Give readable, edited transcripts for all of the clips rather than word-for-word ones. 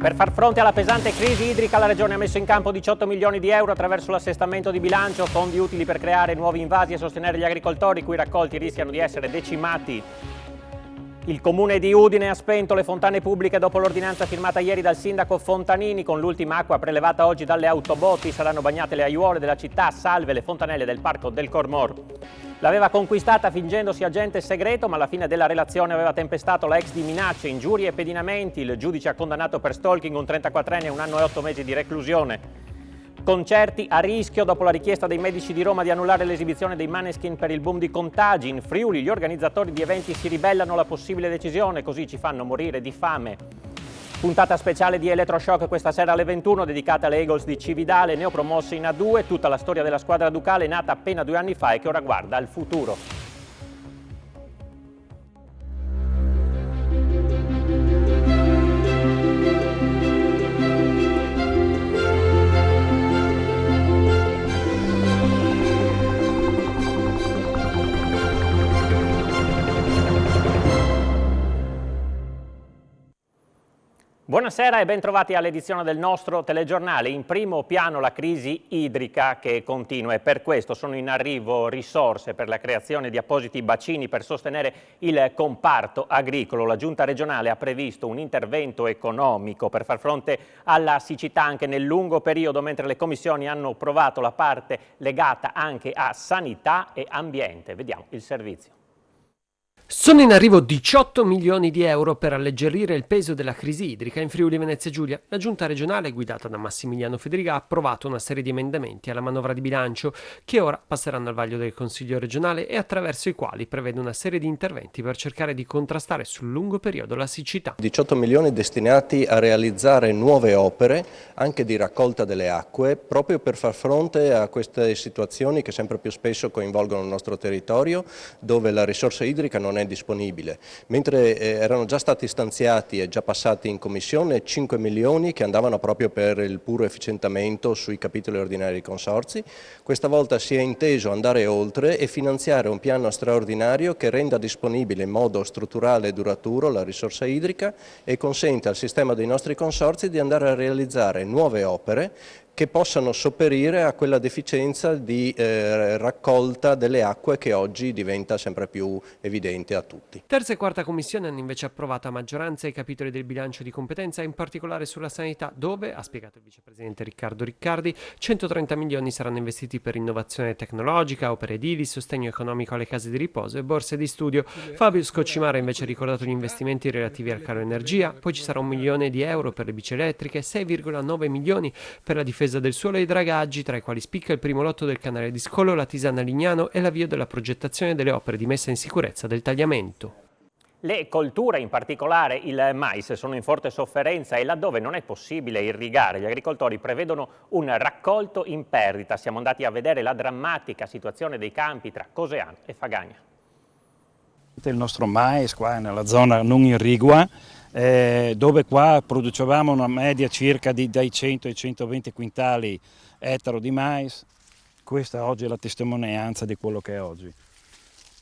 Per far fronte alla pesante crisi idrica, la Regione ha messo in campo 18 milioni di euro attraverso l'assestamento di bilancio, fondi utili per creare nuovi invasi e sostenere gli agricoltori, i cui raccolti rischiano di essere decimati. Il Comune di Udine ha spento le fontane pubbliche dopo l'ordinanza firmata ieri dal sindaco Fontanini. Con l'ultima acqua prelevata oggi dalle autobotti saranno bagnate le aiuole della città, salve le fontanelle del Parco del Cormor. L'aveva conquistata fingendosi agente segreto, ma alla fine della relazione aveva tempestato la ex di minacce, ingiurie e pedinamenti. Il giudice ha condannato per stalking un 34enne a 1 anno e 8 mesi di reclusione. Concerti a rischio dopo la richiesta dei medici di Roma di annullare l'esibizione dei Maneskin per il boom di contagi. In Friuli gli organizzatori di eventi si ribellano alla possibile decisione, così ci fanno morire di fame. Puntata speciale di Elettroshock questa sera alle 21 dedicata alle Eagles di Cividale, neopromosse in A2, tutta la storia della squadra ducale nata appena 2 anni fa e che ora guarda al futuro. Buonasera e bentrovati all'edizione del nostro telegiornale. In primo piano la crisi idrica che continua e per questo sono in arrivo risorse per la creazione di appositi bacini per sostenere il comparto agricolo. La Giunta regionale ha previsto un intervento economico per far fronte alla siccità anche nel lungo periodo, mentre le commissioni hanno provato la parte legata anche a sanità e ambiente. Vediamo il servizio. Sono in arrivo 18 milioni di euro per alleggerire il peso della crisi idrica in Friuli Venezia Giulia. La giunta regionale, guidata da Massimiliano Federica, ha approvato una serie di emendamenti alla manovra di bilancio che ora passeranno al vaglio del Consiglio regionale e attraverso i quali prevede una serie di interventi per cercare di contrastare sul lungo periodo la siccità. 18 milioni destinati a realizzare nuove opere anche di raccolta delle acque proprio per far fronte a queste situazioni che sempre più spesso coinvolgono il nostro territorio, dove la risorsa idrica non è disponibile, mentre erano già stati stanziati e già passati in commissione 5 milioni che andavano proprio per il puro efficientamento sui capitoli ordinari dei consorzi. Questa volta si è inteso andare oltre e finanziare un piano straordinario che renda disponibile in modo strutturale e duraturo la risorsa idrica e consente al sistema dei nostri consorzi di andare a realizzare nuove opere che possano sopperire a quella deficienza di raccolta delle acque che oggi diventa sempre più evidente a tutti. Terza e quarta commissione hanno invece approvato a maggioranza i capitoli del bilancio di competenza, in particolare sulla sanità, dove, ha spiegato il vicepresidente Riccardo Riccardi, 130 milioni saranno investiti per innovazione tecnologica, opere edili, sostegno economico alle case di riposo e borse di studio. Fabio Scocimara ha invece ricordato gli investimenti relativi al caro energia, poi ci sarà 1 milione di euro per le bici elettriche, 6,9 milioni per la difesa del suolo e i dragaggi, tra i quali spicca il primo lotto del canale di Scolo, la Tisana Lignano e l'avvio della progettazione delle opere di messa in sicurezza del tagliamento. Le colture, in particolare il mais, sono in forte sofferenza e laddove non è possibile irrigare, gli agricoltori prevedono un raccolto in perdita. Siamo andati a vedere la drammatica situazione dei campi tra Coseano e Fagagna. Il nostro mais qua nella zona non irrigua, dove qua producevamo una media circa dai 100 ai 120 quintali ettaro di mais. Questa oggi è la testimonianza di quello che è oggi.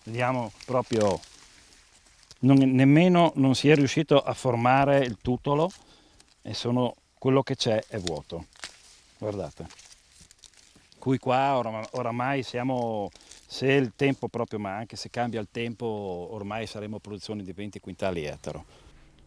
Vediamo proprio, nemmeno non si è riuscito a formare il tutolo e quello che c'è è vuoto. Guardate. Qui qua oramai siamo, se il tempo proprio, ma anche se cambia il tempo, ormai saremo a produzione di 20 quintali ettaro.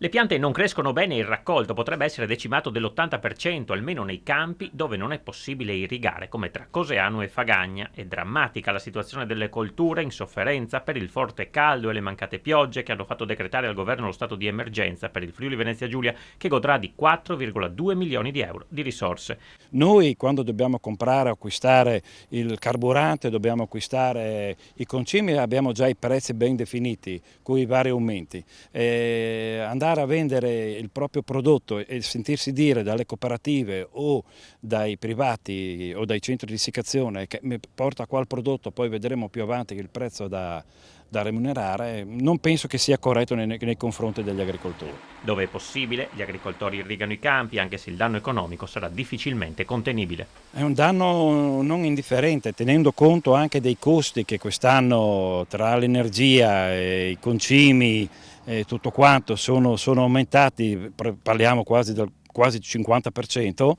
Le piante non crescono bene e il raccolto potrebbe essere decimato dell'80%, almeno nei campi dove non è possibile irrigare, come tra Coseano e Fagagna. È drammatica la situazione delle colture in sofferenza per il forte caldo e le mancate piogge che hanno fatto decretare al governo lo stato di emergenza per il Friuli Venezia Giulia, che godrà di 4,2 milioni di euro di risorse. Noi quando dobbiamo comprare o acquistare il carburante, dobbiamo acquistare i concimi, abbiamo già i prezzi ben definiti con i vari aumenti. Andare a vendere il proprio prodotto e sentirsi dire dalle cooperative o dai privati o dai centri di essiccazione che mi porta qua il prodotto, poi vedremo più avanti che il prezzo da remunerare, non penso che sia corretto nei confronti degli agricoltori. Dove è possibile, gli agricoltori irrigano i campi, anche se il danno economico sarà difficilmente contenibile. È un danno non indifferente, tenendo conto anche dei costi che quest'anno tra l'energia e i concimi e tutto quanto sono aumentati, parliamo quasi del quasi il 50%,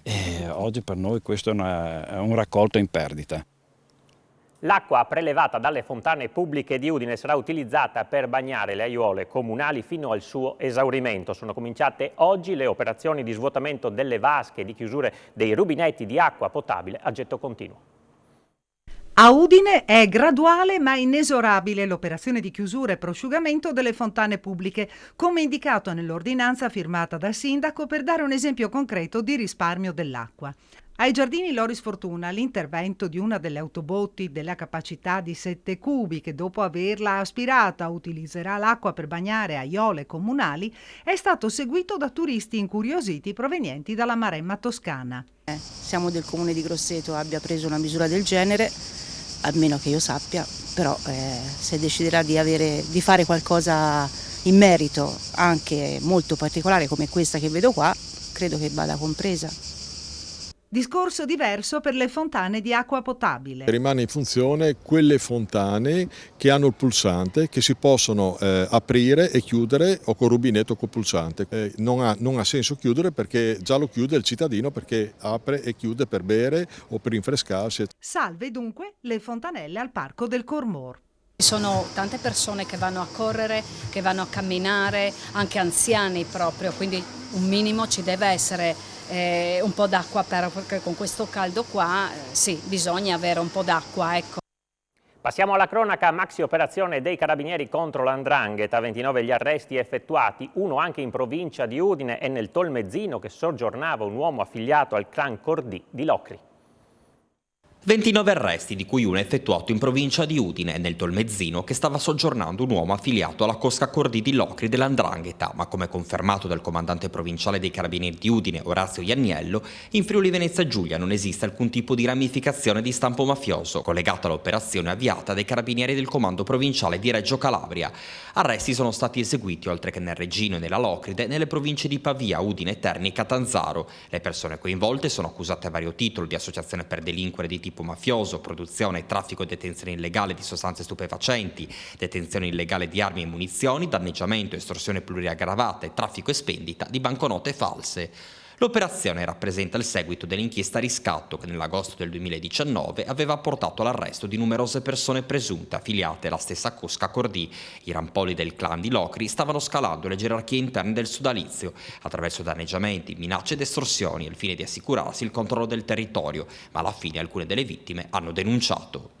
e oggi per noi questo è un raccolto in perdita. L'acqua prelevata dalle fontane pubbliche di Udine sarà utilizzata per bagnare le aiuole comunali fino al suo esaurimento. Sono cominciate oggi le operazioni di svuotamento delle vasche e di chiusure dei rubinetti di acqua potabile a getto continuo. A Udine è graduale ma inesorabile l'operazione di chiusura e prosciugamento delle fontane pubbliche, come indicato nell'ordinanza firmata dal sindaco per dare un esempio concreto di risparmio dell'acqua. Ai giardini Loris Fortuna l'intervento di una delle autobotti della capacità di 7 cubi che dopo averla aspirata utilizzerà l'acqua per bagnare aiuole comunali è stato seguito da turisti incuriositi provenienti dalla Maremma toscana. Siamo del comune di Grosseto abbia preso una misura del genere, almeno che io sappia, però se deciderà di fare qualcosa in merito anche molto particolare come questa che vedo qua, credo che vada compresa. Discorso diverso per le fontane di acqua potabile. Rimane in funzione quelle fontane che hanno il pulsante, che si possono aprire e chiudere o col rubinetto col pulsante. Non ha senso chiudere perché già lo chiude il cittadino, perché apre e chiude per bere o per rinfrescarsi. Salve dunque le fontanelle al Parco del Cormor. Ci sono tante persone che vanno a correre, che vanno a camminare, anche anziani proprio, quindi un minimo ci deve essere un po' d'acqua perché con questo caldo qua sì, bisogna avere un po' d'acqua, ecco. Passiamo alla cronaca, maxi operazione dei carabinieri contro l''ndrangheta, 29 gli arresti effettuati, uno anche in provincia di Udine e nel Tolmezzino che soggiornava un uomo affiliato al clan Cordì di Locri. 29 arresti, di cui uno effettuato in provincia di Udine e nel Tolmezzino che stava soggiornando un uomo affiliato alla cosca Cordì di Locri dell''ndrangheta, ma come confermato dal comandante provinciale dei carabinieri di Udine, Orazio Ianniello, in Friuli Venezia Giulia non esiste alcun tipo di ramificazione di stampo mafioso collegato all'operazione avviata dai carabinieri del comando provinciale di Reggio Calabria. Arresti sono stati eseguiti oltre che nel Reggino e nella Locride nelle province di Pavia, Udine, Terni e Catanzaro. Le persone coinvolte sono accusate a vario titolo di associazione per delinquere di tipo mafioso, produzione, traffico e detenzione illegale di sostanze stupefacenti, detenzione illegale di armi e munizioni, danneggiamento, estorsione pluriaggravata e traffico e spendita di banconote false. L'operazione rappresenta il seguito dell'inchiesta riscatto che nell'agosto del 2019 aveva portato all'arresto di numerose persone presunte affiliate alla stessa cosca Cordì. I rampolli del clan di Locri stavano scalando le gerarchie interne del sodalizio attraverso danneggiamenti, minacce ed estorsioni al fine di assicurarsi il controllo del territorio, ma alla fine alcune delle vittime hanno denunciato.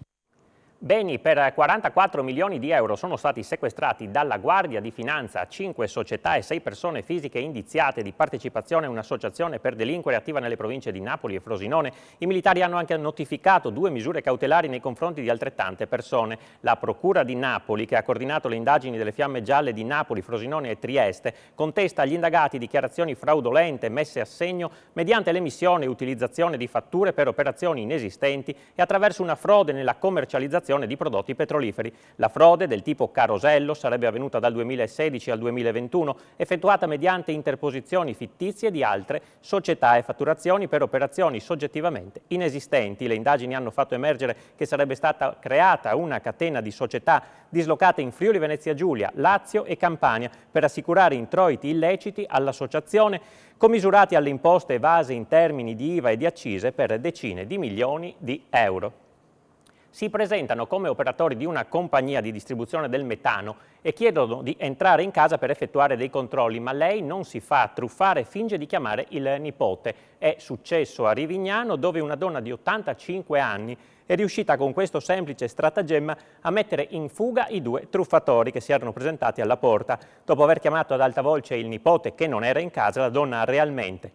Beni per 44 milioni di euro sono stati sequestrati dalla Guardia di Finanza a 5 società e 6 persone fisiche indiziate di partecipazione a un'associazione per delinquere attiva nelle province di Napoli e Frosinone. I militari hanno anche notificato 2 misure cautelari nei confronti di altrettante persone. La Procura di Napoli, che ha coordinato le indagini delle Fiamme Gialle di Napoli, Frosinone e Trieste, contesta agli indagati dichiarazioni fraudolente messe a segno mediante l'emissione e utilizzazione di fatture per operazioni inesistenti e attraverso una frode nella commercializzazione di prodotti petroliferi. La frode del tipo carosello sarebbe avvenuta dal 2016 al 2021, effettuata mediante interposizioni fittizie di altre società e fatturazioni per operazioni soggettivamente inesistenti. Le indagini hanno fatto emergere che sarebbe stata creata una catena di società dislocate in Friuli Venezia Giulia, Lazio e Campania per assicurare introiti illeciti all'associazione commisurati alle imposte evase in termini di IVA e di accise per decine di milioni di euro. Si presentano come operatori di una compagnia di distribuzione del metano e chiedono di entrare in casa per effettuare dei controlli, ma lei non si fa truffare e finge di chiamare il nipote. È successo a Rivignano, dove una donna di 85 anni è riuscita con questo semplice stratagemma a mettere in fuga i 2 truffatori che si erano presentati alla porta. Dopo aver chiamato ad alta voce il nipote che non era in casa, la donna ha realmente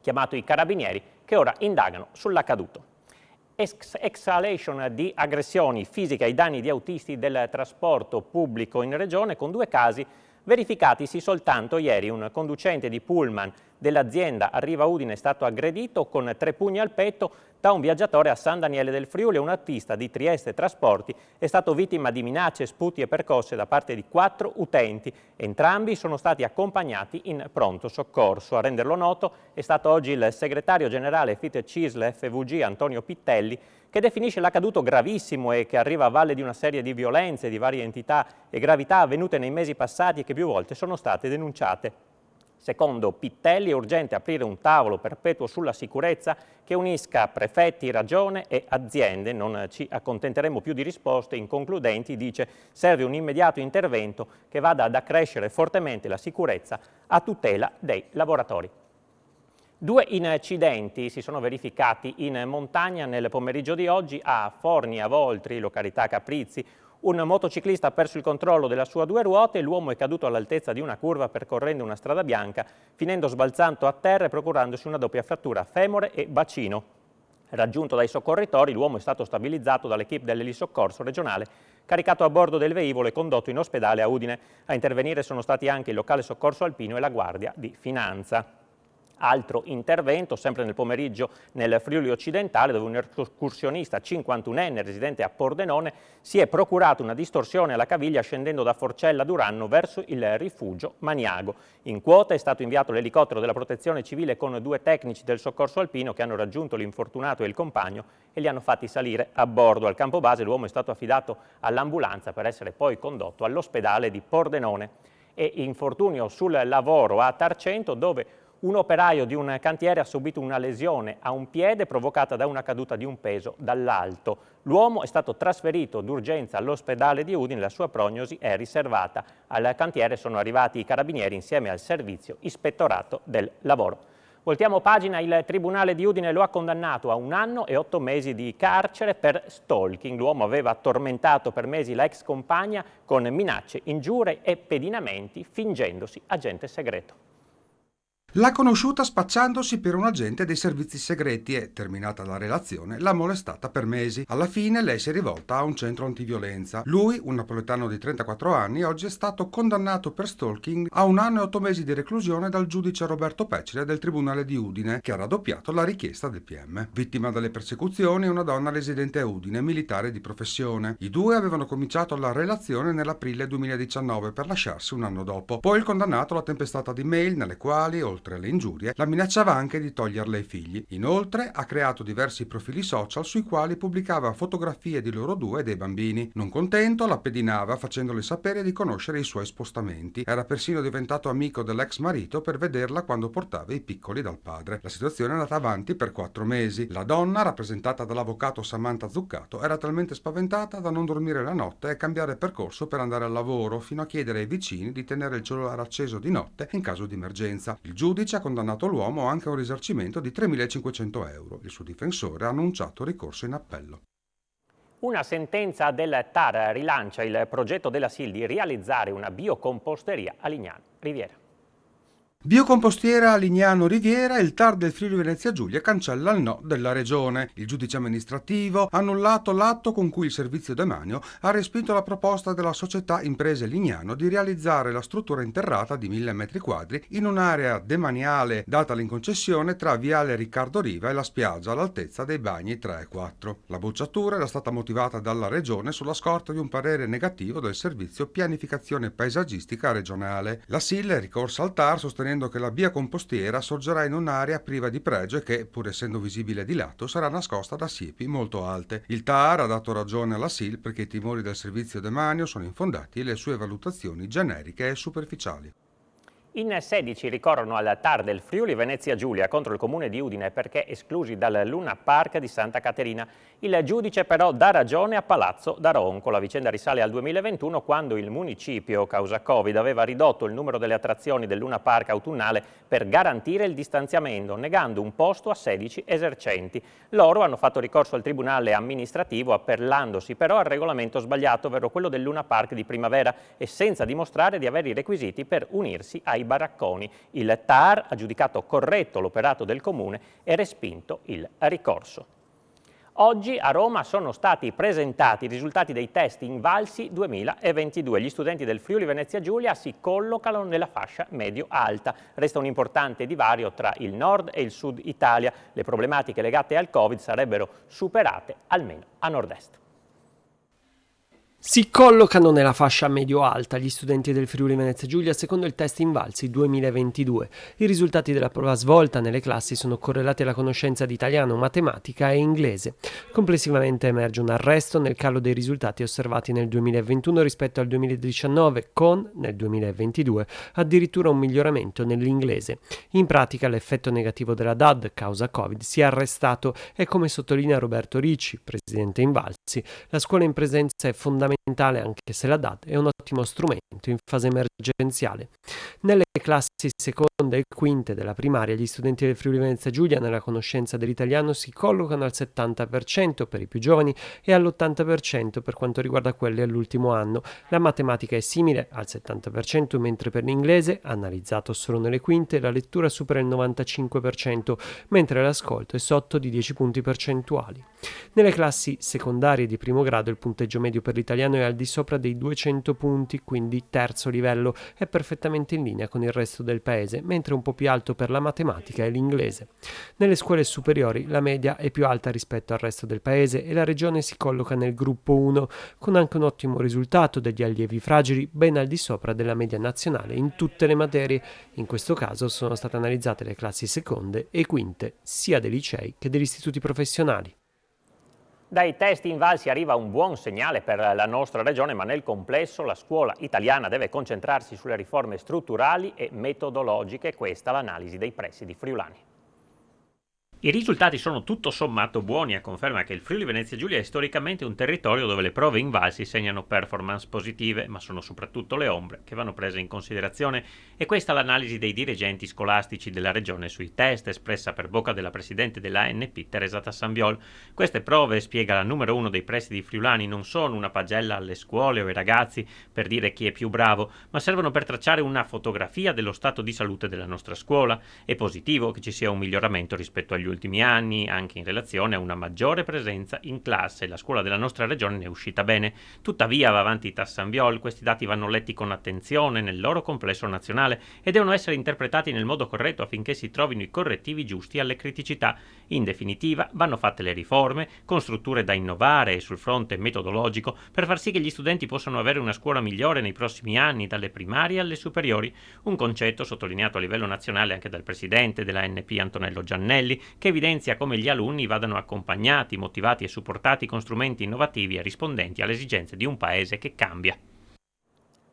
chiamato i carabinieri che ora indagano sull'accaduto. Escalation di aggressioni fisiche ai danni di autisti del trasporto pubblico in regione, con 2 casi verificatisi soltanto ieri. Un conducente di pullman dell'azienda Arriva Udine è stato aggredito con 3 pugni al petto da un viaggiatore a San Daniele del Friuli e un autista di Trieste Trasporti è stato vittima di minacce, sputi e percosse da parte di 4 utenti. Entrambi sono stati accompagnati in pronto soccorso. A renderlo noto è stato oggi il segretario generale FIT CISL FVG Antonio Pittelli, che definisce l'accaduto gravissimo e che arriva a valle di una serie di violenze di varie entità e gravità avvenute nei mesi passati e che più volte sono state denunciate. Secondo Pittelli è urgente aprire un tavolo perpetuo sulla sicurezza che unisca prefetti, ragione e aziende. Non ci accontenteremo più di risposte inconcludenti, dice, serve un immediato intervento che vada ad accrescere fortemente la sicurezza a tutela dei lavoratori. 2 incidenti si sono verificati in montagna nel pomeriggio di oggi a Forni a Voltri, località Caprizzi. Un motociclista ha perso il controllo della sua 2 ruote e l'uomo è caduto all'altezza di una curva percorrendo una strada bianca, finendo sbalzando a terra e procurandosi una doppia frattura femore e bacino. Raggiunto dai soccorritori, l'uomo è stato stabilizzato dall'equipe dell'elisoccorso regionale, caricato a bordo del velivolo e condotto in ospedale a Udine. A intervenire sono stati anche il locale soccorso alpino e la Guardia di Finanza. Altro intervento, sempre nel pomeriggio nel Friuli occidentale, dove un escursionista 51enne residente a Pordenone si è procurato una distorsione alla caviglia scendendo da Forcella Duranno verso il rifugio Maniago. In quota è stato inviato l'elicottero della Protezione Civile con 2 tecnici del soccorso alpino che hanno raggiunto l'infortunato e il compagno e li hanno fatti salire a bordo. Al campo base l'uomo è stato affidato all'ambulanza per essere poi condotto all'ospedale di Pordenone. E infortunio sul lavoro a Tarcento, dove un operaio di un cantiere ha subito una lesione a un piede provocata da una caduta di un peso dall'alto. L'uomo è stato trasferito d'urgenza all'ospedale di Udine, la sua prognosi è riservata. Al cantiere sono arrivati i carabinieri insieme al servizio ispettorato del lavoro. Voltiamo pagina, il Tribunale di Udine lo ha condannato a 1 anno e 8 mesi di carcere per stalking. L'uomo aveva tormentato per mesi la ex compagna con minacce, ingiurie e pedinamenti, fingendosi agente segreto. L'ha conosciuta spacciandosi per un agente dei servizi segreti e, terminata la relazione, l'ha molestata per mesi. Alla fine lei si è rivolta a un centro antiviolenza. Lui, un napoletano di 34 anni, oggi è stato condannato per stalking a 1 anno e 8 mesi di reclusione dal giudice Roberto Pecile del Tribunale di Udine, che ha raddoppiato la richiesta del PM. Vittima delle persecuzioni è una donna residente a Udine, militare di professione. I 2 avevano cominciato la relazione nell'aprile 2019 per lasciarsi 1 anno dopo. Poi il condannato l'ha tempestata di mail nelle quali, oltre alle ingiurie, la minacciava anche di toglierle i figli. Inoltre ha creato diversi profili social sui quali pubblicava fotografie di loro 2 e dei bambini. Non contento, la pedinava facendole sapere di conoscere i suoi spostamenti. Era persino diventato amico dell'ex marito per vederla quando portava i piccoli dal padre. La situazione è andata avanti per 4 mesi. La donna, rappresentata dall'avvocato Samantha Zuccato, era talmente spaventata da non dormire la notte e cambiare percorso per andare al lavoro, fino a chiedere ai vicini di tenere il cellulare acceso di notte in caso di emergenza. Il giudice ha condannato l'uomo anche a un risarcimento di 3.500 euro. Il suo difensore ha annunciato ricorso in appello. Una sentenza del TAR rilancia il progetto della SIL di realizzare una biocomposteria a Lignano Riviera. Biocompostiera a Lignano Riviera, il TAR del Friuli Venezia Giulia cancella il no della regione. Il giudice amministrativo ha annullato l'atto con cui il servizio demanio ha respinto la proposta della società Imprese Lignano di realizzare la struttura interrata di 1.000 metri quadri in un'area demaniale data in concessione tra Viale Riccardo Riva e la spiaggia all'altezza dei bagni 3 e 4. La bocciatura era stata motivata dalla regione sulla scorta di un parere negativo del servizio pianificazione paesaggistica regionale. La SIL è ricorsa al TAR sostenendo che la biocompostiera sorgerà in un'area priva di pregio e che, pur essendo visibile di lato, sarà nascosta da siepi molto alte. Il TAR ha dato ragione alla SIL perché i timori del servizio demanio sono infondati e le sue valutazioni generiche e superficiali. In 16 ricorrono al TAR del Friuli Venezia Giulia contro il comune di Udine perché esclusi dal Luna Park di Santa Caterina. Il giudice però dà ragione a Palazzo d'Aronco. La vicenda risale al 2021 quando il municipio, causa Covid, aveva ridotto il numero delle attrazioni del Luna Park autunnale per garantire il distanziamento, negando un posto a 16 esercenti. Loro hanno fatto ricorso al tribunale amministrativo appellandosi però al regolamento sbagliato, ovvero quello del Luna Park di primavera, e senza dimostrare di avere i requisiti per unirsi ai baracconi. Il TAR ha giudicato corretto l'operato del comune e respinto il ricorso. Oggi a Roma sono stati presentati i risultati dei test Invalsi 2022. Gli studenti del Friuli Venezia Giulia si collocano nella fascia medio-alta. Resta un importante divario tra il nord e il sud Italia. Le problematiche legate al Covid sarebbero superate almeno a nord-est. Si collocano nella fascia medio-alta gli studenti del Friuli Venezia Giulia secondo il test Invalsi 2022. I risultati della prova svolta nelle classi sono correlati alla conoscenza di italiano, matematica e inglese. Complessivamente emerge un arresto nel calo dei risultati osservati nel 2021 rispetto al 2019, con, nel 2022, addirittura un miglioramento nell'inglese. In pratica l'effetto negativo della DAD causa Covid si è arrestato e, come sottolinea Roberto Ricci, presidente Invalsi, la scuola in presenza è fondamentale anche se la DAD è un ottimo strumento in fase emergenziale. Nelle classi seconde e quinte della primaria gli studenti del Friuli Venezia Giulia nella conoscenza dell'italiano si collocano al 70% per i più giovani e all'80% per quanto riguarda quelli all'ultimo anno. La matematica è simile al 70%, mentre per l'inglese, analizzato solo nelle quinte, la lettura supera il 95%, mentre l'ascolto è sotto di 10 punti percentuali. Nelle classi secondarie di primo grado il punteggio medio per l'italiano è al di sopra dei 200 punti, quindi terzo livello, è perfettamente in linea con il resto del paese, mentre un po' più alto per la matematica e l'inglese. Nelle scuole superiori la media è più alta rispetto al resto del paese e la regione si colloca nel gruppo 1, con anche un ottimo risultato degli allievi fragili, ben al di sopra della media nazionale in tutte le materie. In questo caso sono state analizzate le classi seconde e quinte, sia dei licei che degli istituti professionali. Dai test Invalsi arriva un buon segnale per la nostra regione, ma nel complesso la scuola italiana deve concentrarsi sulle riforme strutturali e metodologiche. Questa è l'analisi dei presidi friulani. I risultati sono tutto sommato buoni, a conferma che il Friuli Venezia Giulia è storicamente un territorio dove le prove Invalsi segnano performance positive, ma sono soprattutto le ombre che vanno prese in considerazione. E questa è l'analisi dei dirigenti scolastici della regione sui test, espressa per bocca della presidente dell'ANP Teresa Tassanviol. Queste prove, spiega la numero 1 dei presidi friulani, non sono una pagella alle scuole o ai ragazzi per dire chi è più bravo, ma servono per tracciare una fotografia dello stato di salute della nostra scuola. È positivo che ci sia un miglioramento rispetto agli ultimi anni, anche in relazione a una maggiore presenza in classe. La scuola della nostra regione ne è uscita bene. Tuttavia, va avanti Tassanviol, questi dati vanno letti con attenzione nel loro complesso nazionale e devono essere interpretati nel modo corretto affinché si trovino i correttivi giusti alle criticità. In definitiva, vanno fatte le riforme, con strutture da innovare e sul fronte metodologico, per far sì che gli studenti possano avere una scuola migliore nei prossimi anni, dalle primarie alle superiori. Un concetto sottolineato a livello nazionale anche dal presidente dell'ANP Antonello Giannelli, che evidenzia come gli alunni vadano accompagnati, motivati e supportati con strumenti innovativi e rispondenti alle esigenze di un paese che cambia.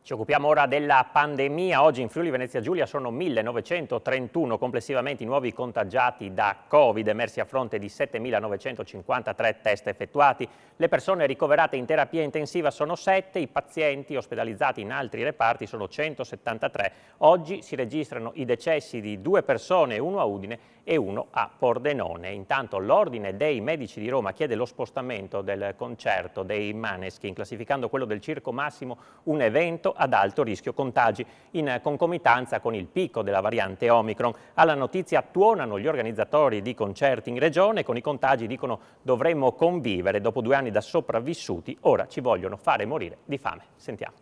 Ci occupiamo ora della pandemia. Oggi in Friuli Venezia Giulia sono 1931 complessivamente i nuovi contagiati da Covid, emersi a fronte di 7.953 test effettuati. Le persone ricoverate in terapia intensiva sono 7, i pazienti ospedalizzati in altri reparti sono 173. Oggi si registrano i decessi di 2 persone, uno a Udine e uno a Pordenone. Intanto l'Ordine dei Medici di Roma chiede lo spostamento del concerto dei Maneskin, classificando quello del Circo Massimo un evento ad alto rischio contagi, in concomitanza con il picco della variante Omicron. Alla notizia tuonano gli organizzatori di concerti in regione, con i contagi dicono dovremmo convivere, dopo 2 anni da sopravvissuti, ora ci vogliono fare morire di fame. Sentiamo.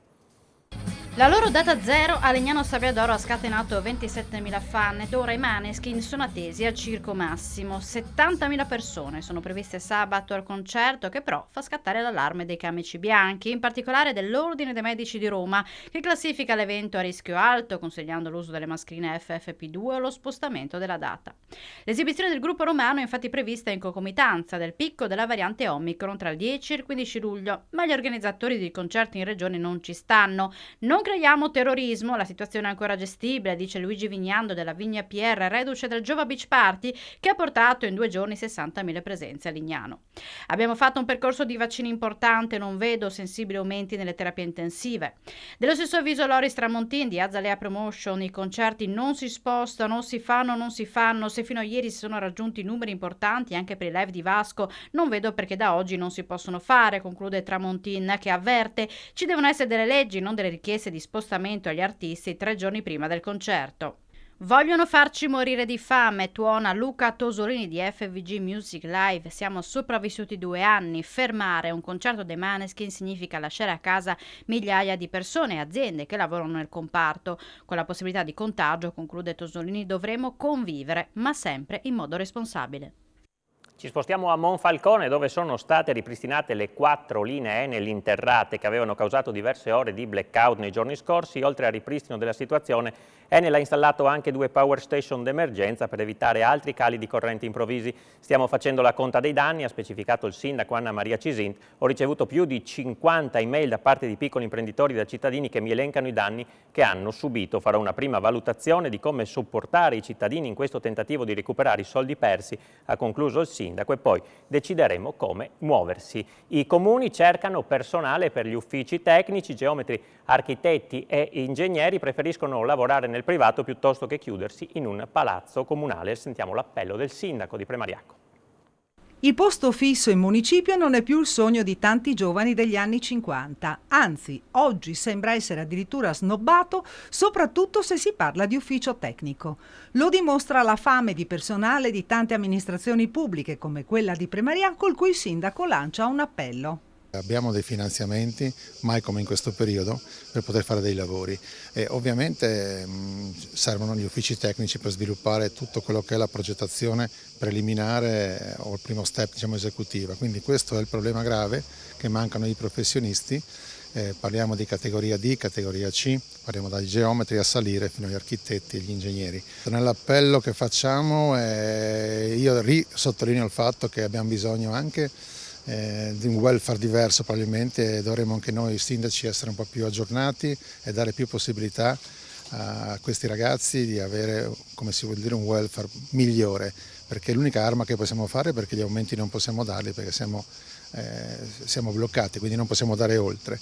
La loro data zero a Legnano Sabbiadoro ha scatenato 27.000 fan ed ora i Maneskin sono attesi al Circo Massimo. 70.000 persone sono previste sabato al concerto, che però fa scattare l'allarme dei camici bianchi, in particolare dell'Ordine dei Medici di Roma, che classifica l'evento a rischio alto, consigliando l'uso delle mascherine FFP2 o lo spostamento della data. L'esibizione del gruppo romano è infatti prevista in concomitanza del picco della variante Omicron tra il 10 e il 15 luglio, ma gli organizzatori di concerti in regione non ci stanno. Non creiamo terrorismo, la situazione è ancora gestibile, dice Luigi Vignando della Vigna PR, reduce del Giova Beach Party, che ha portato in 2 giorni 60.000 presenze a Lignano. Abbiamo fatto un percorso di vaccini importante, non vedo sensibili aumenti nelle terapie intensive. Dello stesso avviso Loris Tramontin di Azalea Promotion, i concerti non si spostano, si fanno, se fino a ieri si sono raggiunti numeri importanti anche per i live di Vasco, non vedo perché da oggi non si possono fare, conclude Tramontin, che avverte ci devono essere delle leggi, non delle richieste di spostamento agli artisti 3 giorni prima del concerto. Vogliono farci morire di fame, tuona Luca Tosolini di FVG Music Live. Siamo sopravvissuti 2 anni. Fermare un concerto dei Maneskin significa lasciare a casa migliaia di persone e aziende che lavorano nel comparto. Con la possibilità di contagio, conclude Tosolini, dovremo convivere, ma sempre in modo responsabile. Ci spostiamo a Monfalcone, dove sono state ripristinate le 4 linee Enel interrate che avevano causato diverse ore di blackout nei giorni scorsi. Oltre al ripristino della situazione, Enel ha installato anche 2 power station d'emergenza per evitare altri cali di corrente improvvisi. Stiamo facendo la conta dei danni, ha specificato il sindaco Anna Maria Cisint. Ho ricevuto più di 50 email da parte di piccoli imprenditori e da cittadini che mi elencano i danni che hanno subito. Farò una prima valutazione di come supportare i cittadini in questo tentativo di recuperare i soldi persi, ha concluso il sindaco, e poi decideremo come muoversi. I comuni cercano personale per gli uffici tecnici, geometri, architetti e ingegneri preferiscono lavorare nel privato piuttosto che chiudersi in un palazzo comunale. Sentiamo l'appello del sindaco di Premariacco. Il posto fisso in municipio non è più il sogno di tanti giovani degli anni 50, anzi oggi sembra essere addirittura snobbato, soprattutto se si parla di ufficio tecnico. Lo dimostra la fame di personale di tante amministrazioni pubbliche come quella di Premariacco, il cui sindaco lancia un appello. Abbiamo dei finanziamenti, mai come in questo periodo, per poter fare dei lavori e ovviamente servono gli uffici tecnici per sviluppare tutto quello che è la progettazione preliminare o il primo step, diciamo, esecutiva. Quindi questo è il problema grave, che mancano i professionisti. Parliamo di categoria D, categoria C, parliamo dai geometri a salire fino agli architetti e agli ingegneri. Nell'appello che facciamo io sottolineo il fatto che abbiamo bisogno anche di un welfare diverso, probabilmente dovremo anche noi sindaci essere un po' più aggiornati e dare più possibilità a questi ragazzi di avere, come si vuol dire, un welfare migliore, perché è l'unica arma che possiamo fare, perché gli aumenti non possiamo darli perché siamo bloccati, quindi non possiamo dare oltre.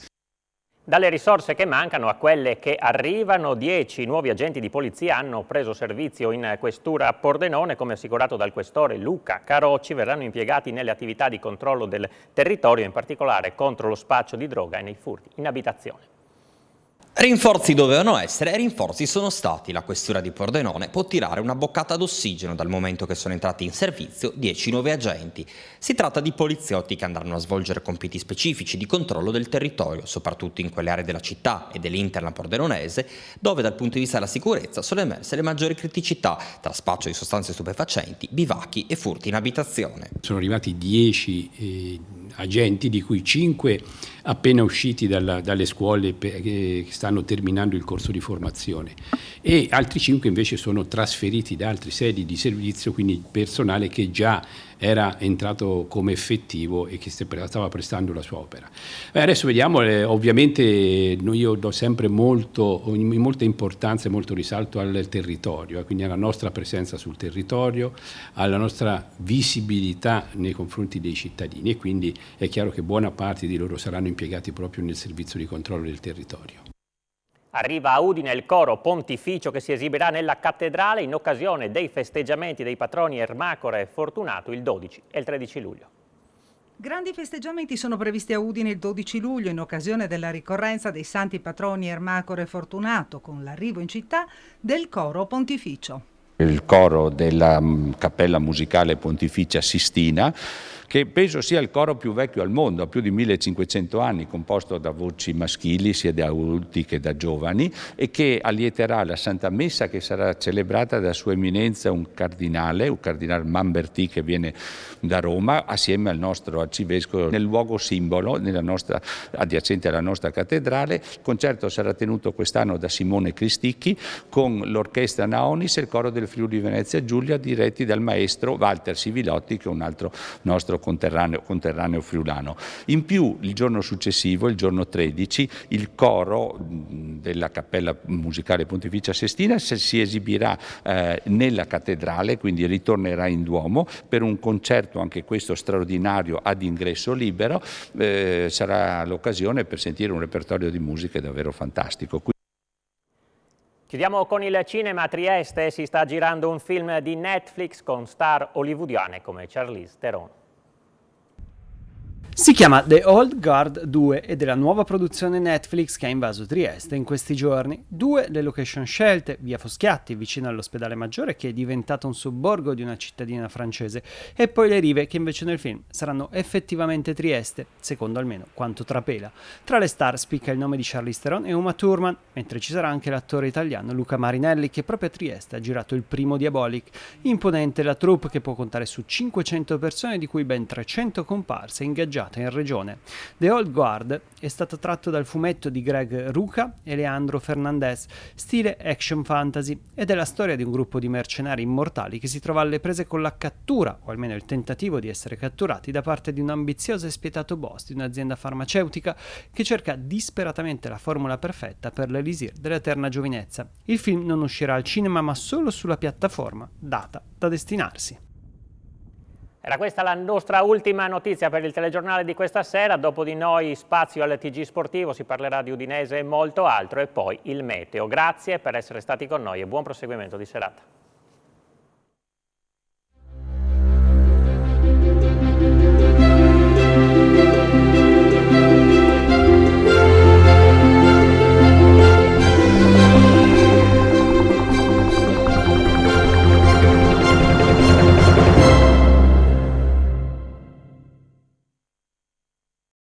Dalle risorse che mancano a quelle che arrivano, 10 nuovi agenti di polizia hanno preso servizio in questura a Pordenone. Come assicurato dal questore Luca Carocci, verranno impiegati nelle attività di controllo del territorio, in particolare contro lo spaccio di droga e nei furti in abitazione. Rinforzi dovevano essere e rinforzi sono stati. La questura di Pordenone può tirare una boccata d'ossigeno dal momento che sono entrati in servizio 10 nuovi agenti. Si tratta di poliziotti che andranno a svolgere compiti specifici di controllo del territorio, soprattutto in quelle aree della città e dell'interna pordenonese, dove dal punto di vista della sicurezza sono emerse le maggiori criticità tra spaccio di sostanze stupefacenti, bivacchi e furti in abitazione. Sono arrivati 10 agenti, di cui 5 appena usciti dalle scuole che stanno terminando il corso di formazione, e altri 5 invece sono trasferiti da altre sedi di servizio, quindi personale che già era entrato come effettivo e che stava prestando la sua opera. Adesso vediamo, ovviamente io do sempre molta importanza e molto risalto al territorio, quindi alla nostra presenza sul territorio, alla nostra visibilità nei confronti dei cittadini, e quindi è chiaro che buona parte di loro saranno impiegati proprio nel servizio di controllo del territorio. Arriva a Udine il coro pontificio che si esibirà nella cattedrale in occasione dei festeggiamenti dei patroni Ermacora e Fortunato il 12 e il 13 luglio. Grandi festeggiamenti sono previsti a Udine il 12 luglio in occasione della ricorrenza dei santi patroni Ermacora e Fortunato, con l'arrivo in città del coro pontificio. Il coro della Cappella Musicale Pontificia Sistina, che penso sia il coro più vecchio al mondo, ha più di 1500 anni, composto da voci maschili sia da adulti che da giovani, e che allieterà la Santa Messa che sarà celebrata da Sua Eminenza un cardinale Mamberti, che viene da Roma, assieme al nostro arcivescovo, nel luogo simbolo adiacente alla nostra cattedrale. Il concerto sarà tenuto quest'anno da Simone Cristicchi con l'orchestra Naonis e il coro del Friuli Venezia Giulia, diretti dal maestro Walter Sivilotti, che è un altro nostro conterraneo friulano. In più, il giorno successivo, il giorno 13, il coro della Cappella Musicale Pontificia Sistina si esibirà nella cattedrale, quindi ritornerà in Duomo per un concerto, anche questo straordinario, ad ingresso libero. Sarà l'occasione per sentire un repertorio di musiche davvero fantastico. Chiudiamo con il cinema. A Trieste si sta girando un film di Netflix con star hollywoodiane come Charlize Theron. Si chiama The Old Guard 2 ed è la nuova produzione Netflix che ha invaso Trieste in questi giorni. 2 le location scelte: via Foschiatti, vicino all'ospedale Maggiore, che è diventato un sobborgo di una cittadina francese, e poi le rive, che invece nel film saranno effettivamente Trieste, secondo almeno quanto trapela. Tra le star spicca il nome di Charlize Theron e Uma Thurman, mentre ci sarà anche l'attore italiano Luca Marinelli, che proprio a Trieste ha girato il primo Diabolic. Imponente la troupe, che può contare su 500 persone, di cui ben 300 comparse ingaggiate in regione. The Old Guard è stato tratto dal fumetto di Greg Rucka e Leandro Fernandez, stile action fantasy, ed è la storia di un gruppo di mercenari immortali che si trova alle prese con la cattura, o almeno il tentativo di essere catturati, da parte di un ambizioso e spietato boss di un'azienda farmaceutica che cerca disperatamente la formula perfetta per l'elisir dell'eterna giovinezza. Il film non uscirà al cinema, ma solo sulla piattaforma data da destinarsi. Era questa la nostra ultima notizia per il telegiornale di questa sera. Dopo di noi spazio al TG Sportivo, si parlerà di Udinese e molto altro, e poi il meteo. Grazie per essere stati con noi e buon proseguimento di serata.